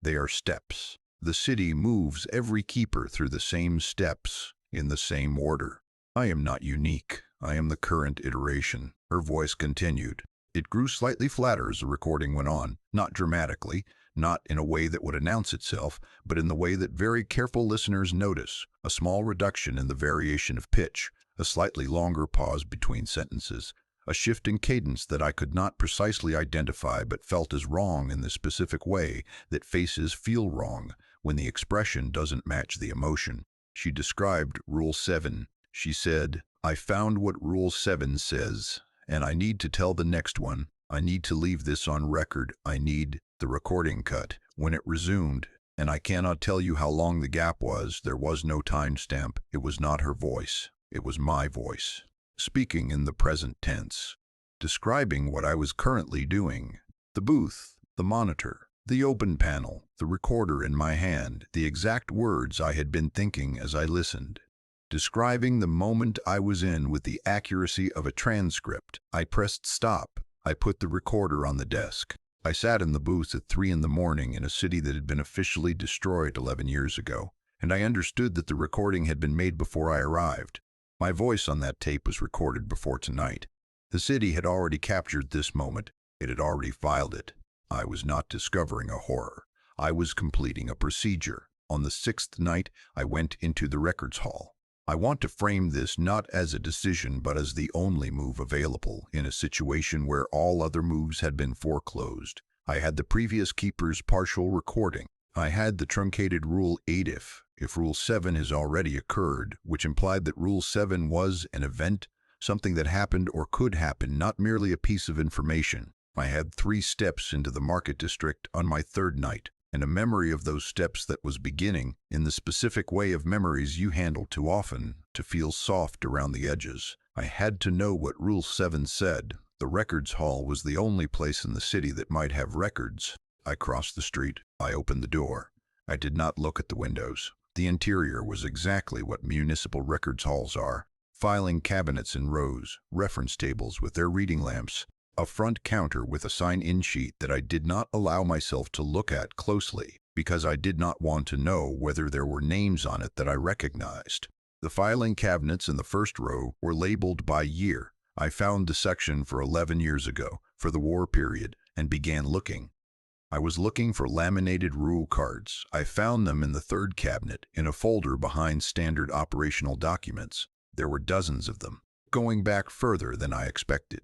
They are steps. The city moves every keeper through the same steps, in the same order. I am not unique. I am the current iteration. Her voice continued. It grew slightly flatter as the recording went on, not dramatically, not in a way that would announce itself, but in the way that very careful listeners notice, a small reduction in the variation of pitch, a slightly longer pause between sentences, a shift in cadence that I could not precisely identify but felt as wrong in the specific way that faces feel wrong when the expression doesn't match the emotion. She described Rule 7. She said, I found what Rule 7 says. And I need to tell the next one. I need to leave this on record. I need The recording cut. When it resumed, and I cannot tell you how long the gap was, there was no timestamp. It was not her voice. It was my voice, speaking in the present tense, describing what I was currently doing. The booth, the monitor, the open panel, the recorder in my hand, the exact words I had been thinking as I listened. Describing the moment I was in with the accuracy of a transcript. I pressed stop. I put the recorder on the desk. I sat in the booth at 3 in the morning in a city that had been officially destroyed 11 years ago, and I understood that the recording had been made before I arrived. My voice on that tape was recorded before tonight. The city had already captured this moment. It had already filed it. I was not discovering a horror. I was completing a procedure. On the 6th night, I went into the records hall. I want to frame this not as a decision but as the only move available in a situation where all other moves had been foreclosed. I had the previous keeper's partial recording. I had the truncated Rule 8 if Rule 7 has already occurred, which implied that Rule 7 was an event, something that happened or could happen, not merely a piece of information. I had 3 steps into the market district on my 3rd night, and a memory of those steps that was beginning, in the specific way of memories you handle too often, to feel soft around the edges. I had to know what Rule 7 said. The records hall was the only place in the city that might have records. I crossed the street. I opened the door. I did not look at the windows. The interior was exactly what municipal records halls are. Filing cabinets in rows, reference tables with their reading lamps, a front counter with a sign-in sheet that I did not allow myself to look at closely because I did not want to know whether there were names on it that I recognized. The filing cabinets in the first row were labeled by year. I found the section for 11 years ago, for the war period, and began looking. I was looking for laminated rule cards. I found them in the 3rd cabinet, in a folder behind standard operational documents. There were dozens of them, going back further than I expected.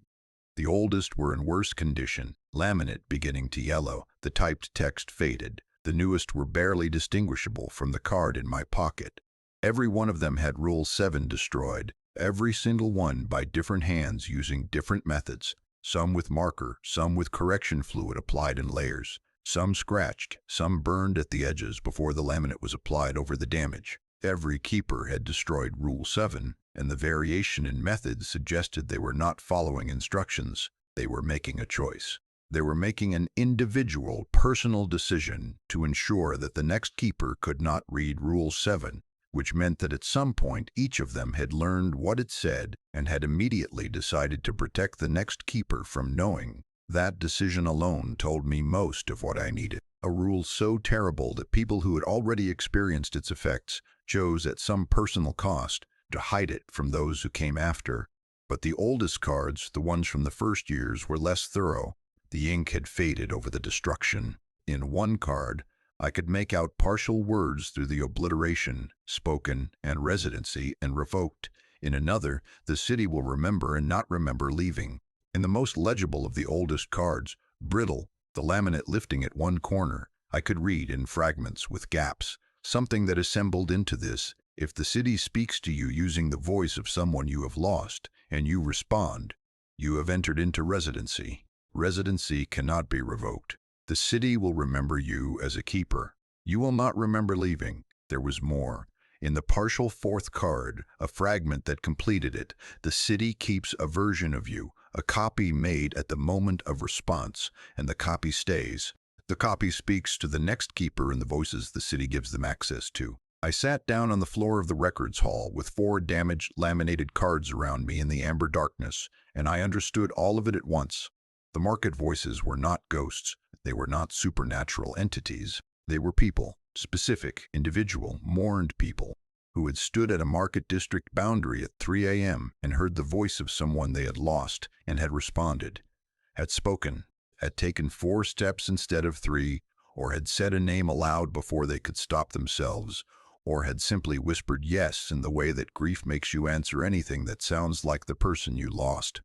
The oldest were in worse condition, laminate beginning to yellow, the typed text faded. The newest were barely distinguishable from the card in my pocket. Every one of them had Rule 7 destroyed, every single one by different hands using different methods, some with marker, some with correction fluid applied in layers, some scratched, some burned at the edges before the laminate was applied over the damage. Every keeper had destroyed Rule 7, and the variation in methods suggested they were not following instructions. They were making a choice. They were making an individual, personal decision to ensure that the next keeper could not read Rule 7, which meant that at some point each of them had learned what it said and had immediately decided to protect the next keeper from knowing. That decision alone told me most of what I needed. A rule so terrible that people who had already experienced its effects chose at some personal cost to hide it from those who came after. But the oldest cards, the ones from the first years, were less thorough. The ink had faded over the destruction. In one card, I could make out partial words through the obliteration, spoken, and residency, and revoked. In another, the city will remember and not remember leaving. In the most legible of the oldest cards, brittle, the laminate lifting at one corner, I could read in fragments with gaps, something that assembled into this: if the city speaks to you using the voice of someone you have lost, and you respond, you have entered into residency. Residency cannot be revoked. The city will remember you as a keeper. You will not remember leaving. There was more. In the partial 4th card, a fragment that completed it, the city keeps a version of you, a copy made at the moment of response, and the copy stays. The copy speaks to the next keeper in the voices the city gives them access to. I sat down on the floor of the records hall with 4 damaged laminated cards around me in the amber darkness, and I understood all of it at once. The market voices were not ghosts. They were not supernatural entities. They were people, specific, individual, mourned people, who had stood at a market district boundary at 3 a.m. and heard the voice of someone they had lost and had responded, had spoken, had taken 4 steps instead of 3, or had said a name aloud before they could stop themselves, or had simply whispered yes in the way that grief makes you answer anything that sounds like the person you lost.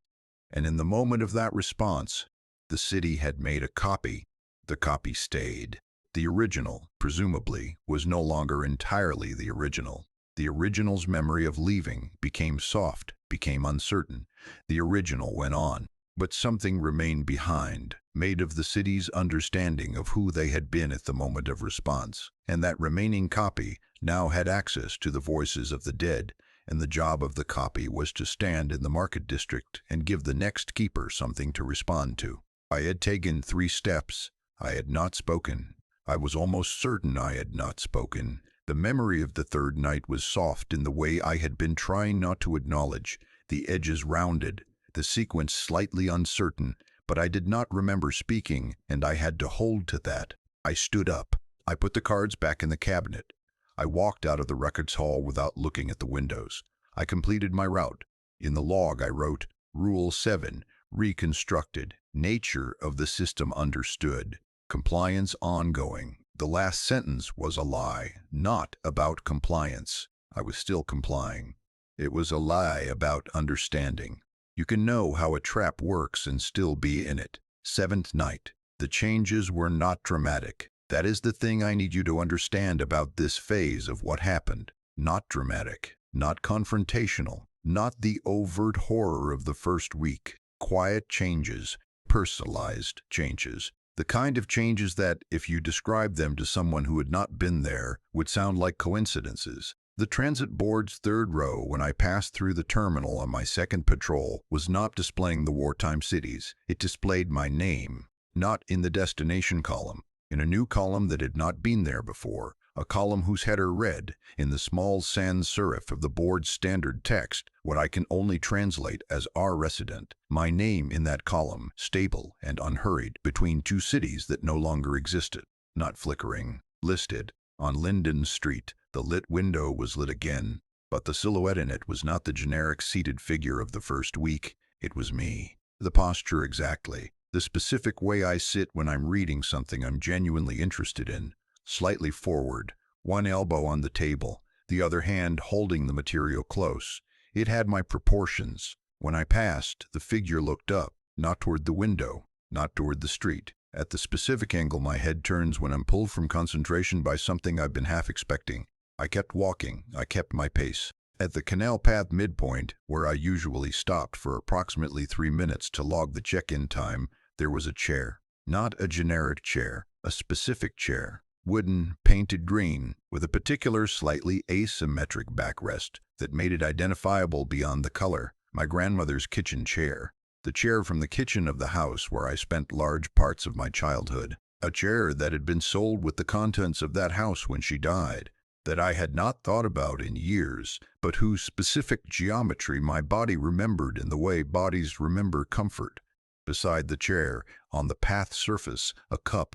And in the moment of that response, the city had made a copy. The copy stayed. The original, presumably, was no longer entirely the original. The original's memory of leaving became soft, became uncertain. The original went on. But something remained behind, made of the city's understanding of who they had been at the moment of response. And that remaining copy now had access to the voices of the dead, and the job of the copy was to stand in the market district and give the next keeper something to respond to. I had taken 3 steps. I had not spoken. I was almost certain I had not spoken. The memory of the third night was soft in the way I had been trying not to acknowledge, the edges rounded, the sequence slightly uncertain, but I did not remember speaking, and I had to hold to that. I stood up. I put the cards back in the cabinet. I walked out of the records hall without looking at the windows. I completed my route. In the log I wrote, Rule 7, reconstructed, nature of the system understood, compliance ongoing. The last sentence was a lie, not about compliance. I was still complying. It was a lie about understanding. You can know how a trap works and still be in it. 7th night. The changes were not dramatic. That is the thing I need you to understand about this phase of what happened. Not dramatic, not confrontational, not the overt horror of the first week. Quiet changes, personalized changes. The kind of changes that, if you described them to someone who had not been there, would sound like coincidences. The transit board's 3rd row, when I passed through the terminal on my 2nd patrol, was not displaying the wartime cities. It displayed my name, not in the destination column, in a new column that had not been there before, a column whose header read, in the small sans serif of the board's standard text, what I can only translate as "our resident." My name in that column, stable and unhurried, between 2 cities that no longer existed, not flickering, listed, on Linden Street. The lit window was lit again, but the silhouette in it was not the generic seated figure of the first week. It was me. The posture exactly. The specific way I sit when I'm reading something I'm genuinely interested in. Slightly forward, one elbow on the table, the other hand holding the material close. It had my proportions. When I passed, the figure looked up, not toward the window, not toward the street. At the specific angle my head turns when I'm pulled from concentration by something I've been half expecting. I kept walking. I kept my pace. At the canal path midpoint, where I usually stopped for approximately 3 minutes to log the check-in time, there was a chair. Not a generic chair, a specific chair. Wooden, painted green, with a particular slightly asymmetric backrest that made it identifiable beyond the color. My grandmother's kitchen chair. The chair from the kitchen of the house where I spent large parts of my childhood. A chair that had been sold with the contents of that house when she died, that I had not thought about in years, but whose specific geometry my body remembered in the way bodies remember comfort. Beside the chair, on the path surface, a cup,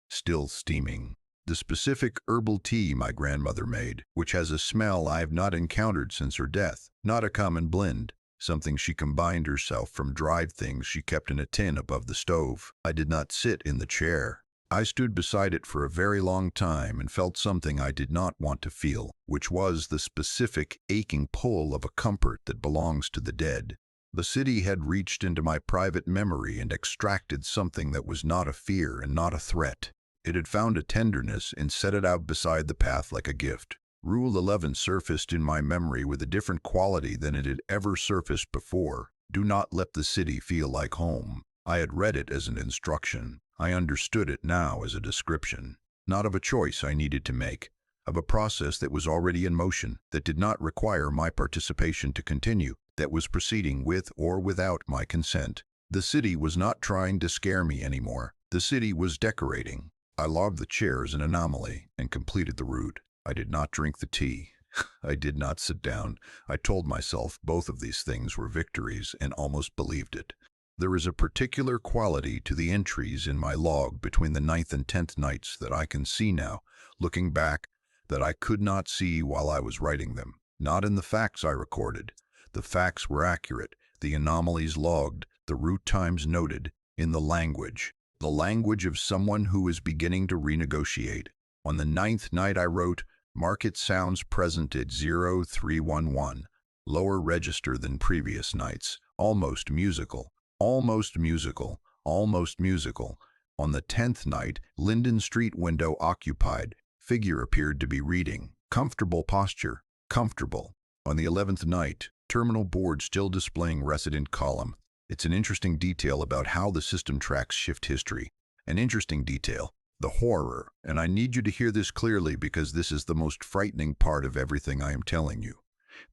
still steaming. The specific herbal tea my grandmother made, which has a smell I have not encountered since her death. Not a common blend. Something she combined herself from dried things she kept in a tin above the stove. I did not sit in the chair. I stood beside it for a very long time and felt something I did not want to feel, which was the specific aching pull of a comfort that belongs to the dead. The city had reached into my private memory and extracted something that was not a fear and not a threat. It had found a tenderness and set it out beside the path like a gift. Rule 11 surfaced in my memory with a different quality than it had ever surfaced before. Do not let the city feel like home. I had read it as an instruction. I understood it now as a description, not of a choice I needed to make, of a process that was already in motion, that did not require my participation to continue, that was proceeding with or without my consent. The city was not trying to scare me anymore. The city was decorating. I logged the chair as an anomaly and completed the route. I did not drink the tea. I did not sit down. I told myself both of these things were victories and almost believed it. There is a particular quality to the entries in my log between the 9th and 10th nights that I can see now, looking back, that I could not see while I was writing them. Not in the facts I recorded. The facts were accurate, the anomalies logged, the route times noted, in the language of someone who is beginning to renegotiate. On the 9th night I wrote, market sounds present at 0311, lower register than previous nights, almost musical. Almost musical, almost musical. On the 10th night, Linden Street window occupied. Figure appeared to be reading. Comfortable posture. Comfortable. On the 11th night, terminal board still displaying resident column. It's an interesting detail about how the system tracks shift history. An interesting detail. The horror, and I need you to hear this clearly because this is the most frightening part of everything I am telling you.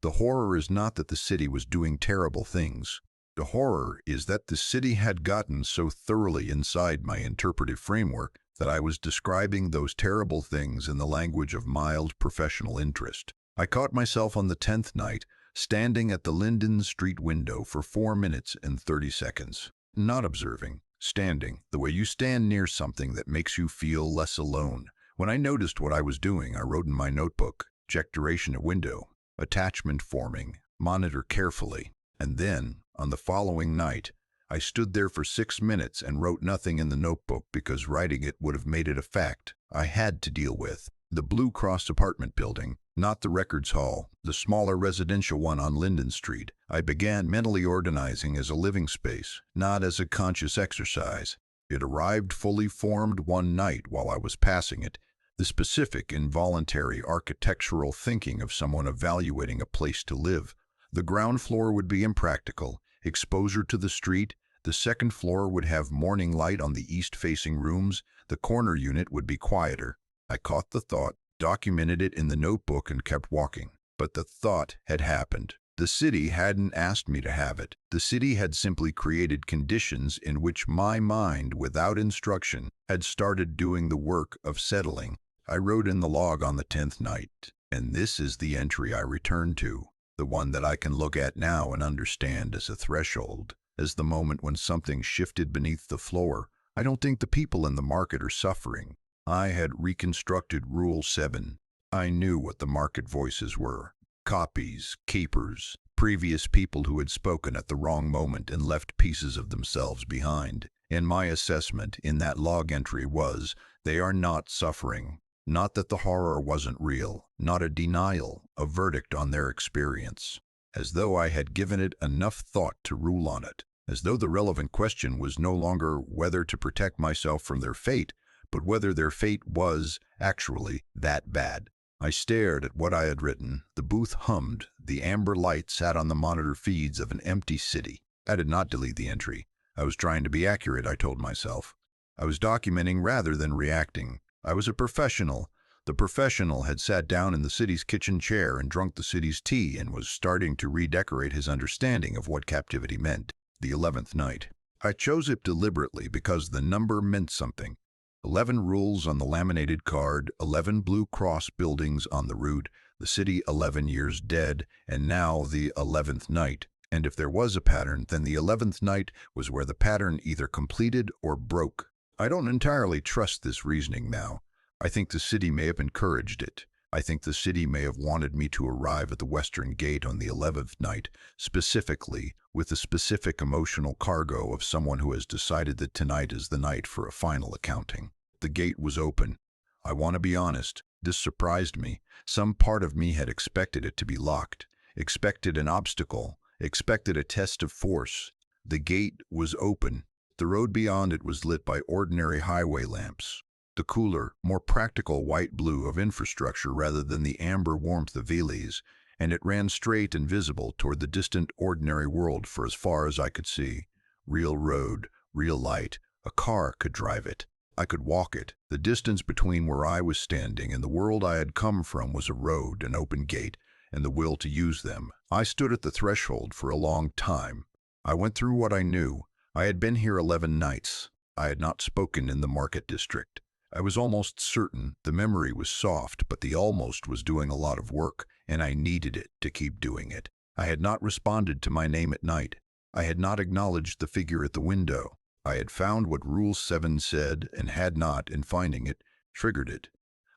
The horror is not that the city was doing terrible things. The horror is that the city had gotten so thoroughly inside my interpretive framework that I was describing those terrible things in the language of mild professional interest. I caught myself on the 10th night, standing at the Linden Street window for 4 minutes and 30 seconds. Not observing, standing, the way you stand near something that makes you feel less alone. When I noticed what I was doing, I wrote in my notebook, check duration at window, attachment forming, monitor carefully. And then, on the following night, I stood there for 6 minutes and wrote nothing in the notebook because writing it would have made it a fact I had to deal with. The Blue Cross apartment building, not the records hall, the smaller residential one on Linden Street, I began mentally organizing as a living space, not as a conscious exercise. It arrived fully formed one night while I was passing it, the specific involuntary architectural thinking of someone evaluating a place to live. The ground floor would be impractical, exposure to the street. The second floor would have morning light on the east-facing rooms. The corner unit would be quieter. I caught the thought, documented it in the notebook, and kept walking. But the thought had happened. The city hadn't asked me to have it. The city had simply created conditions in which my mind, without instruction, had started doing the work of settling. I wrote in the log on the 10th night, and this is the entry I returned to, the one that I can look at now and understand as a threshold, as the moment when something shifted beneath the floor. I don't think the people in the market are suffering. I had reconstructed Rule 7. I knew what the market voices were. Copies, keepers, previous people who had spoken at the wrong moment and left pieces of themselves behind. And my assessment in that log entry was, they are not suffering. Not that the horror wasn't real, not a denial, a verdict on their experience. As though I had given it enough thought to rule on it. As though the relevant question was no longer whether to protect myself from their fate, but whether their fate was, actually, that bad. I stared at what I had written. The booth hummed. The amber light sat on the monitor feeds of an empty city. I did not delete the entry. I was trying to be accurate, I told myself. I was documenting rather than reacting. I was a professional. The professional had sat down in the city's kitchen chair and drunk the city's tea and was starting to redecorate his understanding of what captivity meant. The 11th night. I chose it deliberately because the number meant something. 11 rules on the laminated card, 11 Blue Cross buildings on the route, the city 11 years dead, and now the 11th night. And if there was a pattern, then the 11th night was where the pattern either completed or broke. I don't entirely trust this reasoning now. I think the city may have encouraged it. I think the city may have wanted me to arrive at the western gate on the 11th night, specifically with the specific emotional cargo of someone who has decided that tonight is the night for a final accounting. The gate was open. I want to be honest, this surprised me. Some part of me had expected it to be locked, expected an obstacle, expected a test of force. The gate was open. The road beyond it was lit by ordinary highway lamps. The cooler, more practical white blue of infrastructure rather than the amber warmth of Viles, and it ran straight and visible toward the distant ordinary world for as far as I could see. Real road, real light. A car could drive it. I could walk it. The distance between where I was standing and the world I had come from was a road, an open gate, and the will to use them. I stood at the threshold for a long time. I went through what I knew. I had been here 11 nights. I had not spoken in the market district. I was almost certain. The memory was soft, but the almost was doing a lot of work, and I needed it to keep doing it. I had not responded to my name at night. I had not acknowledged the figure at the window. I had found what Rule 7 said and had not, in finding it, triggered it.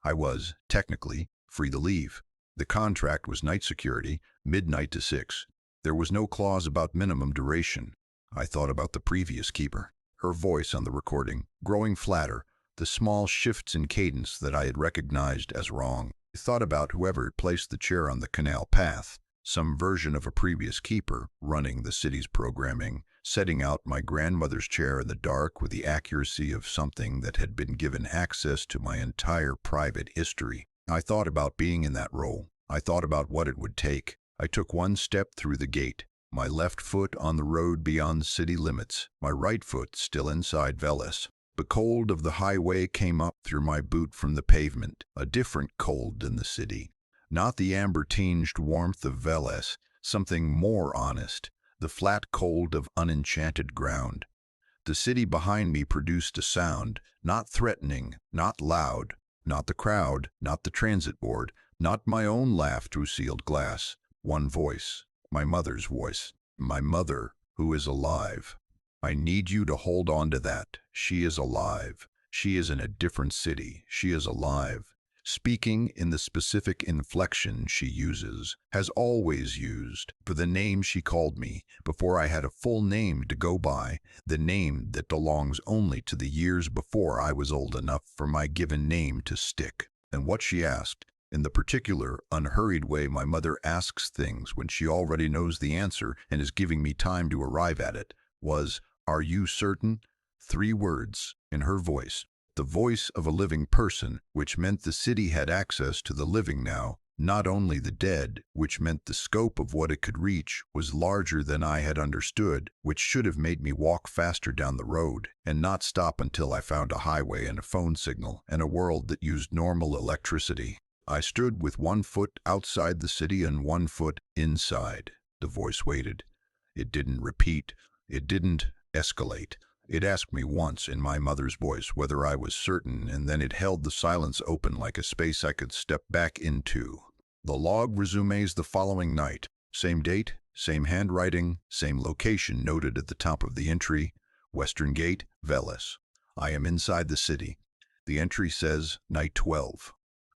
I was, technically, free to leave. The contract was night security, midnight to 6. There was no clause about minimum duration. I thought about the previous keeper, her voice on the recording, growing flatter, the small shifts in cadence that I had recognized as wrong. I thought about whoever had placed the chair on the canal path, some version of a previous keeper, running the city's programming, setting out my grandmother's chair in the dark with the accuracy of something that had been given access to my entire private history. I thought about being in that role. I thought about what it would take. I took one step through the gate. my left foot on the road beyond city limits, my right foot still inside Veles. The cold of the highway came up through my boot from the pavement, a different cold than the city. Not the amber-tinged warmth of Veles, something more honest, the flat cold of unenchanted ground. The city behind me produced a sound, not threatening, not loud, not the crowd, not the transit board, not my own laugh through sealed glass. One voice, my mother's voice. My mother, who is alive. I need you to hold on to that. She is alive. She is in a different city. She is alive. Speaking in the specific inflection she uses, has always used, for the name she called me, before I had a full name to go by, the name that belongs only to the years before I was old enough for my given name to stick. And what she asked, in the particular, unhurried way my mother asks things when she already knows the answer and is giving me time to arrive at it, was, "Are you certain?" 3 words, in her voice. The voice of a living person, which meant the city had access to the living now, not only the dead, which meant the scope of what it could reach was larger than I had understood, which should have made me walk faster down the road and not stop until I found a highway and a phone signal and a world that used normal electricity. I stood with 1 foot outside the city and 1 foot inside. The voice waited. It didn't repeat. It didn't escalate. It asked me once in my mother's voice whether I was certain, and then it held the silence open like a space I could step back into. The log resumes the following night. Same date, same handwriting, same location noted at the top of the entry. Western Gate, Veles. I am inside the city. The entry says, Night 12.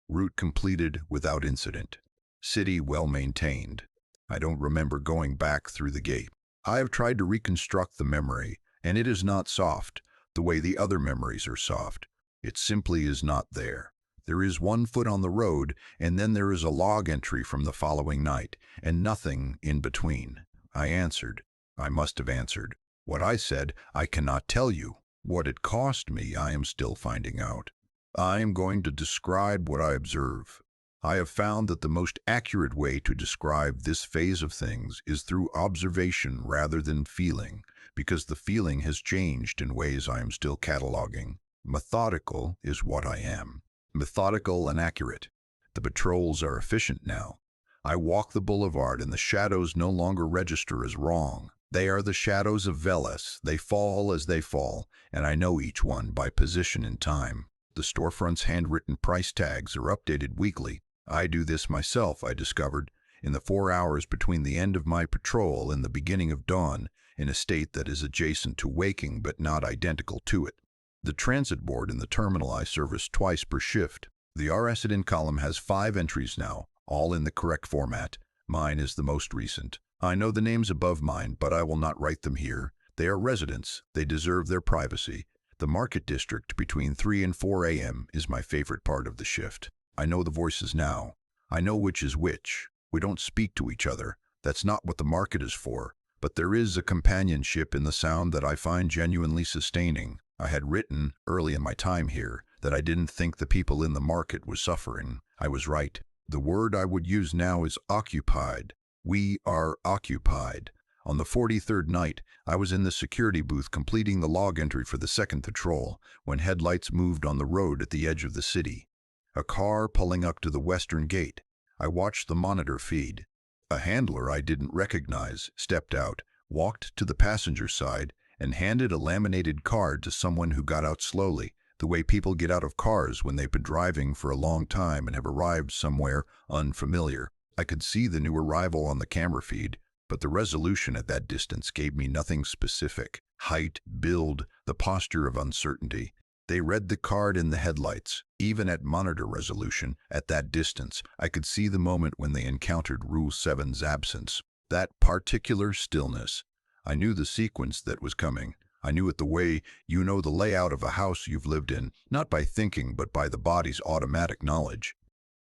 Route completed without incident. City well maintained. I don't remember going back through the gate. I have tried to reconstruct the memory, and it is not soft, the way the other memories are soft. It simply is not there. There is 1 foot on the road, and then there is a log entry from the following night, and nothing in between. I answered. I must have answered. What I said, I cannot tell you. What it cost me, I am still finding out. I am going to describe what I observe. I have found that the most accurate way to describe this phase of things is through observation rather than feeling, because the feeling has changed in ways I am still cataloging. Methodical is what I am. Methodical and accurate. The patrols are efficient now. I walk the boulevard and the shadows no longer register as wrong. They are the shadows of Veles. They fall as they fall, and I know each one by position in time. The storefront's handwritten price tags are updated weekly. I do this myself, I discovered, in the 4 hours between the end of my patrol and the beginning of dawn, in a state that is adjacent to waking but not identical to it. The transit board in the terminal I service twice per shift. The resident column has 5 entries now, all in the correct format. Mine is the most recent. I know the names above mine, but I will not write them here. They are residents. They deserve their privacy. The market district between 3 and 4 a.m. is my favorite part of the shift. I know the voices now. I know which is which. We don't speak to each other. That's not what the market is for. But there is a companionship in the sound that I find genuinely sustaining. I had written, early in my time here, that I didn't think the people in the market was suffering. I was right. The word I would use now is occupied. We are occupied. On the 43rd night, I was in the security booth completing the log entry for the 2nd patrol, when headlights moved on the road at the edge of the city. A car pulling up to the western gate. I watched the monitor feed. A handler I didn't recognize stepped out, walked to the passenger side, and handed a laminated card to someone who got out slowly, the way people get out of cars when they've been driving for a long time and have arrived somewhere unfamiliar. I could see the new arrival on the camera feed, but the resolution at that distance gave me nothing specific. Height, build, the posture of uncertainty. They read the card in the headlights. Even at monitor resolution, at that distance, I could see the moment when they encountered Rule 7's absence. That particular stillness. I knew the sequence that was coming. I knew it the way you know the layout of a house you've lived in, not by thinking but by the body's automatic knowledge.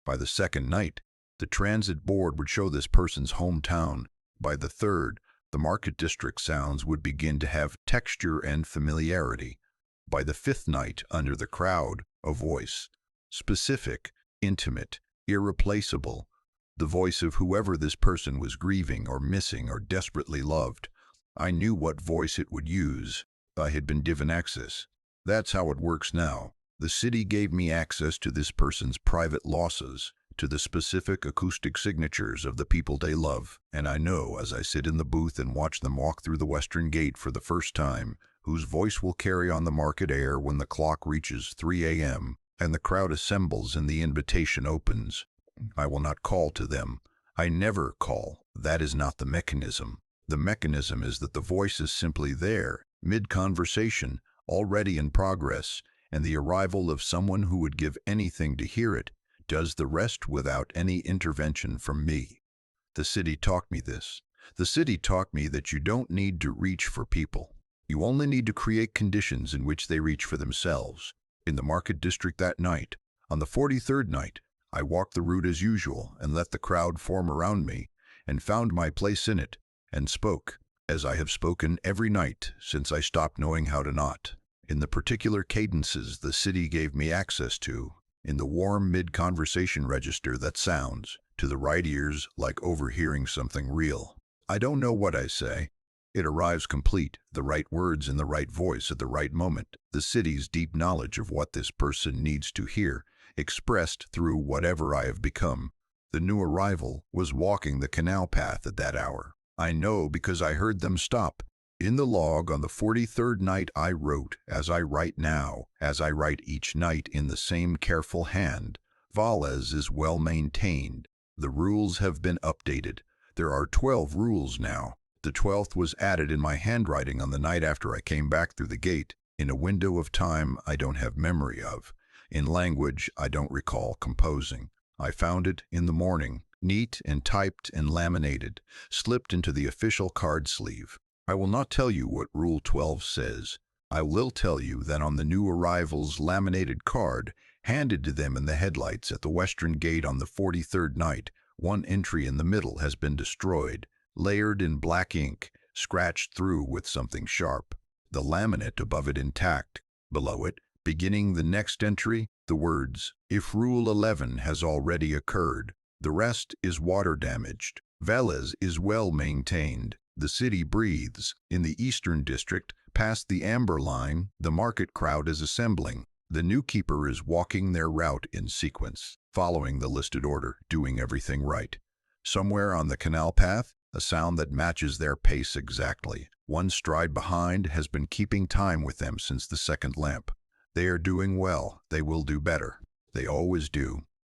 By the 2nd night, the transit board would show this person's hometown. By the 3rd, the market district sounds would begin to have texture and familiarity. By the 5th night, under the crowd, a voice. Specific, intimate, irreplaceable. the voice of whoever this person was grieving or missing or desperately loved. I knew what voice it would use. I had been given access. That's how it works now. The city gave me access to this person's private losses, to the specific acoustic signatures of the people they love. And I know, as I sit in the booth and watch them walk through the Western Gate for the first time, whose voice will carry on the market air when the clock reaches 3 a.m. and the crowd assembles and the invitation opens. I will not call to them. I never call. That is not the mechanism. The mechanism is that the voice is simply there, mid-conversation, already in progress, and the arrival of someone who would give anything to hear it does the rest without any intervention from me. The city taught me this. The city taught me that you don't need to reach for people. You only need to create conditions in which they reach for themselves. In the market district that night, on the 43rd night, I walked the route as usual and let the crowd form around me and found my place in it and spoke, as I have spoken every night since I stopped knowing how to not, in the particular cadences the city gave me access to, in the warm mid-conversation register that sounds, to the right ears, like overhearing something real. I don't know what I say. It arrives complete, the right words in the right voice at the right moment, the city's deep knowledge of what this person needs to hear, expressed through whatever I have become. The new arrival was walking the canal path at that hour. I know because I heard them stop. In the log on the 43rd night I wrote, as I write now, as I write each night in the same careful hand, Valles is well maintained. The rules have been updated. There are 12 rules now. The 12th was added in my handwriting on the night after I came back through the gate, in a window of time I don't have memory of, in language I don't recall composing. I found it in the morning, neat and typed and laminated, slipped into the official card sleeve. I will not tell you what Rule 12 says. I will tell you that on the new arrival's laminated card, handed to them in the headlights at the Western Gate on the 43rd night, one entry in the middle has been destroyed, layered in black ink, scratched through with something sharp. The laminate above it intact. Below it, beginning the next entry, the words, "If Rule 11 has already occurred." The rest is water damaged. Valles is well maintained. The city breathes. In the Eastern District, past the amber line, the market crowd is assembling. The new keeper is walking their route in sequence, following the listed order, doing everything right. Somewhere on the canal path, a sound that matches their pace exactly. One stride behind has been keeping time with them since the second lamp. They are doing well. They will do better. They always do.